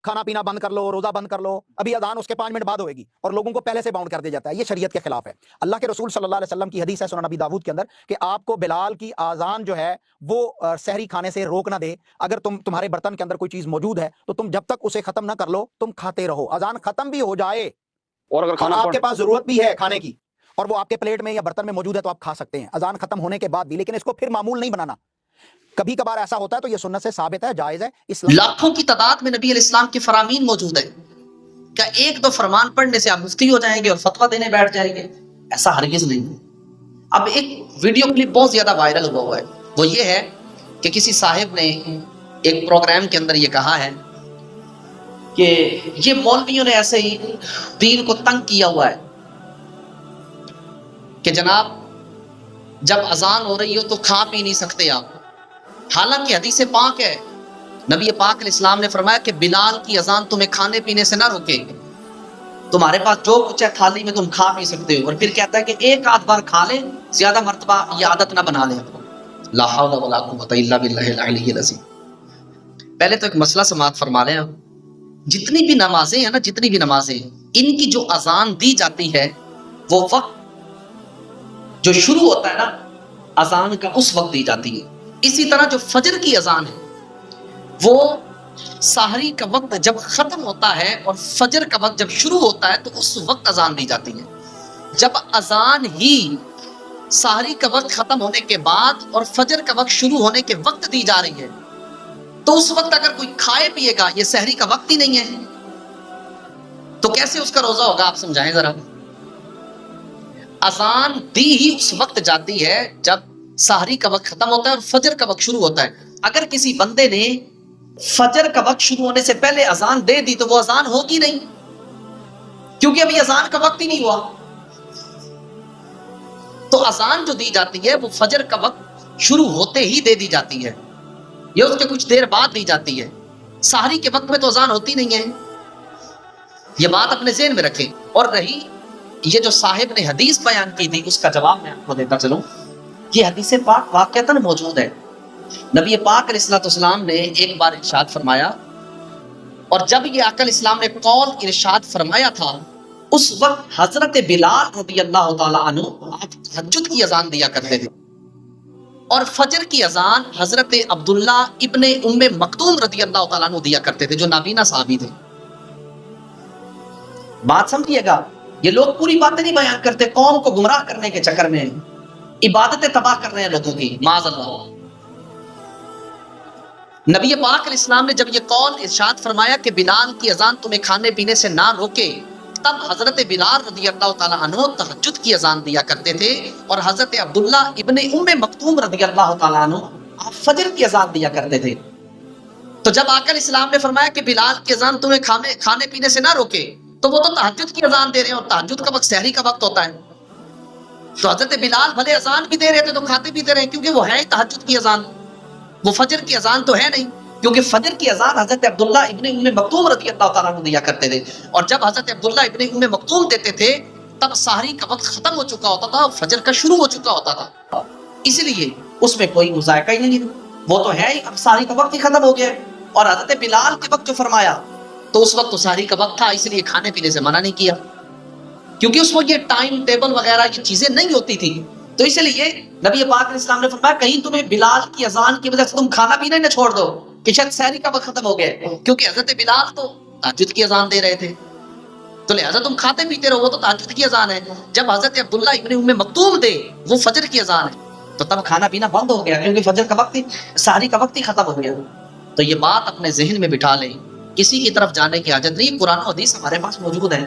کھانا پینا بند کر لو، روزہ بند کر لو، ابھی اذان اس کے 5 منٹ بعد ہوئے گی، اور لوگوں کو پہلے سے باؤنڈ کر دیا جاتا ہے. یہ شریعت کے خلاف ہے. اللہ کے رسول صلی اللہ علیہ وسلم کی حدیث ہے سنن نبی داؤد کے اندر کہ آپ کو بلال کی اذان جو ہے وہ سحری کھانے سے روک نہ دے. اگر تمہارے برتن کے اندر کوئی چیز موجود ہے تو تم جب تک اسے ختم نہ کر لو تم کھاتے رہو. اذان ختم بھی ہو جائے اور اگر اور کھانا آپ کے پاس ضرورت بھی ہے کھانے کی اور وہ آپ کے پلیٹ میں یا برتن میں موجود ہے تو آپ کھا سکتے ہیں اذان ختم ہونے کے بعد بھی، لیکن اس کو پھر معمول نہیں بنانا. کبھی کبھار ایسا ہوتا ہے تو یہ سنت سے ثابت ہے، جائز ہے. اسلام لاکھوں کی تعداد میں نبی علیہ السلام کی فرامین موجود ہے. کیا ایک دو فرمان پڑھنے سے آپ مفتی ہو جائیں گے اور فتویٰ دینے بیٹھ جائیں گے؟ ایسا ہرگز نہیں ہے. اب ایک ویڈیو کلپ بہت زیادہ وائرل ہوا ہے، وہ یہ ہے کہ کسی صاحب نے ایک پروگرام کے اندر یہ کہا ہے کہ یہ مولویوں نے ایسے ہی دین کو تنگ کیا ہوا ہے کہ جناب جب اذان ہو رہی ہو تو کھا پی نہیں سکتے آپ. حالانکہ حدیث پاک ہے، نبی پاک علیہ السلام نے فرمایا کہ بلال کی اذان تمہیں کھانے پینے سے نہ روکے، تمہارے پاس جو کچھ ہے تھالی میں تم کھا پی سکتے ہو. اور پھر کہتا ہے کہ ایک آدھ بار کھا لیں، زیادہ مرتبہ یہ عادت نہ بنا لیں. لا حول ولا قوت الا باللہ العلی العظیم. پہلے تو ایک مسئلہ سماعت فرما لیں. جتنی بھی نمازیں ہیں نا، جتنی بھی نمازیں ان کی جو اذان دی جاتی ہے وہ وقت جو شروع ہوتا ہے نا اذان کا اس وقت دی جاتی ہے. اسی طرح جو فجر کی اذان ہے وہ سحری کا وقت جب ختم ہوتا ہے اور فجر کا وقت جب شروع ہوتا ہے تو اس وقت اذان دی جاتی ہے. جب اذان ہی سحری کا وقت ختم ہونے کے بعد اور فجر کا وقت شروع ہونے کے وقت دی جا رہی ہے تو اس وقت اگر کوئی کھائے پیے گا، یہ سحری کا وقت ہی نہیں ہے، تو کیسے اس کا روزہ ہوگا؟ آپ سمجھائیں ذرا. اذان دی ہی اس وقت جاتی ہے جب سحری کا وقت ختم ہوتا ہے اور فجر کا وقت شروع ہوتا ہے. اگر کسی بندے نے فجر کا وقت شروع ہونے سے پہلے اذان دے دی تو وہ اذان ہوگی نہیں، کیونکہ ابھی اذان کا وقت ہی نہیں ہوا. تو اذان جو دی جاتی ہے وہ فجر کا وقت شروع ہوتے ہی دے دی جاتی ہے یا اس کے کچھ دیر بعد دی جاتی ہے. سحری کے وقت میں تو اذان ہوتی نہیں ہے، یہ بات اپنے ذہن میں رکھیں. اور رہی یہ جو صاحب نے حدیث بیان کی تھی اس کا جواب میں آپ کو دیتا چلوں. یہ حدیث پاک واقعتاً موجود ہے. نبی پاک علیہ الصلوۃ والسلام نے ایک بار ارشاد فرمایا، اور جب یہ آقا علیہ السلام نے قول ارشاد فرمایا تھا اس وقت حضرت بلال رضی اللہ تعالی عنہ آپ تہجد کی اذان دیا کرتے تھے، اور فجر کی اذان حضرت عبداللہ ابن ام مکتوم رضی اللہ تعالیٰ عنہ دیا کرتے تھے جو نابینا صحابی تھے. بات سمجھیے گا، یہ لوگ پوری باتیں نہیں بیان کرتے، قوم کو گمراہ کرنے کے چکر میں عبادتیں تباہ کر رہے ہیں لوگوں کی، معاذ اللہ. نبی پاک علیہ السلام نے جب یہ قول ارشاد فرمایا کہ بلال کی اذان تمہیں کھانے پینے سے نہ روکے، تب حضرت بلال رضی اللہ تعالیٰ عنہ تہجد کی اذان دیا کرتے تھے، اور حضرت عبداللہ ابن ام مکتوم رضی اللہ تعالیٰ عنہ آپ فجر کی اذان دیا کرتے تھے. تو جب آقا علیہ السلام نے فرمایا کہ بلال کی اذان تمہیں کھانے پینے سے نہ روکے تو وہ تو تہجد کی اذان دے رہے ہیں، اور تہجد کا وقت سحری کا وقت ہوتا ہے. تو حضرت بلال بھلے اذان بھی دے رہے تھے تو کھاتے پیتے رہے، کیونکہ وہ ہے تہجد کی اذان، وہ فجر کی اذان تو ہے نہیں. کیونکہ فجر کی اذان حضرت عبداللہ ابن ام مکتوم رضی اللہ تعالیٰ عنہ دیا کرتے تھے، اور جب حضرت عبداللہ ابن ام مکتوم دیتے تھے تب سحری کا وقت ختم ہو چکا ہوتا تھا، فجر کا شروع ہو چکا ہوتا تھا. اس لیے اس میں کوئی مذائقہ ہی نہیں ہے، وہ تو ہے ہی، اب سحری کا وقت ہی ختم ہو گیا. اور حضرت بلال کے وقت جو فرمایا تو اس وقت تو سحری کا وقت تھا، اس لیے کھانے پینے سے منع نہیں کیا، کیونکہ اس وقت یہ ٹائم ٹیبل وغیرہ یہ چیزیں نہیں ہوتی تھی. تو اس لیے نبی پاک علیہ السلام نے فرمایا کہیں تمہیں بلال کی اذان کی وجہ سے تم کھانا پینا ہی نہ چھوڑ دو کہ شاید سحری کا وقت ختم ہو گیا، کیونکہ حضرت بلال تو تہجد کی اذان دے رہے تھے، تو لہذا تم کھاتے پیتے رہو، وہ تو تہجد کی اذان ہے. جب حضرت عبداللہ ابن ام مکتوم دے وہ فجر کی اذان ہے تو تب کھانا پینا بند ہو گیا، کیونکہ فجر کا وقت ہی سحری کا وقت ہی ختم ہو گیا. تو یہ بات اپنے ذہن میں بٹھا لیں، کسی کی طرف جانے کی حاجت نہیں. قرآن و حدیث ہمارے پاس موجود ہے.